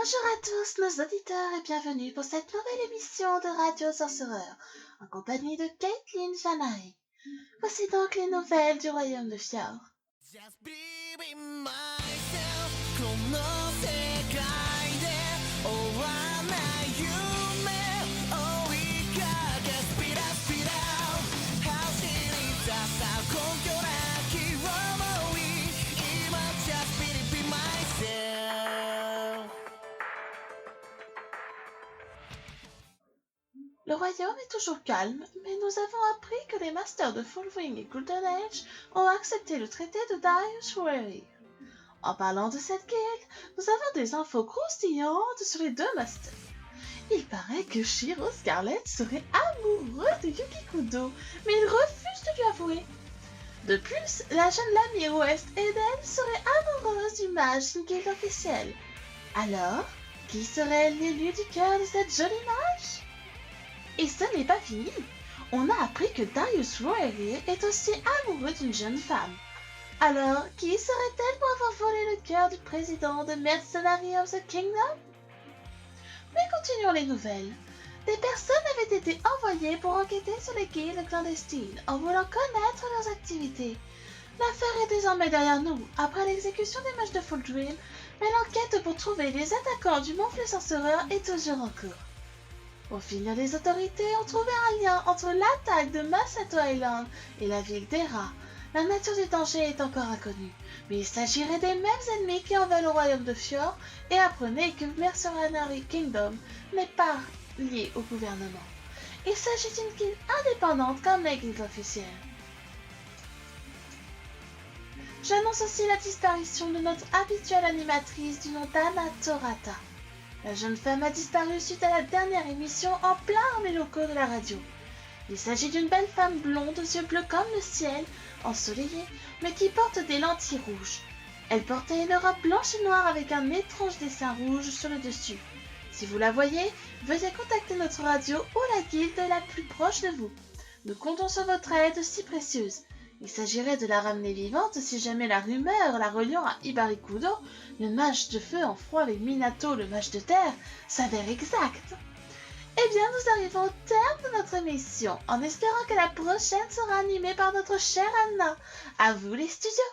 Bonjour à tous nos auditeurs et bienvenue pour cette nouvelle émission de Radio Sorcereur, en compagnie de Caitlin Janae. Voici donc les nouvelles du royaume de Fjord. Le royaume est toujours calme, mais nous avons appris que les masters de Fullwing et Golden Age ont accepté le traité de Darius Wary. En parlant de cette guilde, nous avons des infos croustillantes sur les deux masters. Il paraît que Shiro Scarlet serait amoureux de Yukikudo, mais il refuse de lui avouer. De plus, la jeune Lamy West Eden serait amoureuse du mage d'une guilde officielle. Alors, qui serait l'élu du cœur de cette jolie mage? Et ce n'est pas fini. On a appris que Darius Wary est aussi amoureux d'une jeune femme. Alors, qui serait-elle pour avoir volé le cœur du président de Mercenary of the Kingdom? Mais continuons les nouvelles. Des personnes avaient été envoyées pour enquêter sur les guildes clandestines en voulant connaître leurs activités. L'affaire est désormais derrière nous, après l'exécution des mages de Full Dream, mais l'enquête pour trouver les attaquants du Montflet Sorcereur est toujours en cours. Au fil, les autorités ont trouvé un lien entre l'attaque de Masato Island et la ville d'Era. La nature du danger est encore inconnue, mais il s'agirait des mêmes ennemis qui en veulent au royaume de Fjord, et apprenez que Mercenary Kingdom n'est pas lié au gouvernement. Il s'agit d'une guilde indépendante comme les guildes officielles. J'annonce aussi la disparition de notre habituelle animatrice du nom d'Anna Torata. La jeune femme a disparu suite à la dernière émission en plein dans les locaux de la radio. Il s'agit d'une belle femme blonde aux yeux bleus comme le ciel, ensoleillée, mais qui porte des lentilles rouges. Elle portait une robe blanche et noire avec un étrange dessin rouge sur le dessus. Si vous la voyez, veuillez contacter notre radio ou la guilde la plus proche de vous. Nous comptons sur votre aide si précieuse. Il s'agirait de la ramener vivante si jamais la rumeur la reliant à Ibarikudo, le mage de feu en froid avec Minato, le mage de terre, s'avère exacte. Eh bien, nous arrivons au terme de notre émission, en espérant que la prochaine sera animée par notre chère Anna. À vous les studios!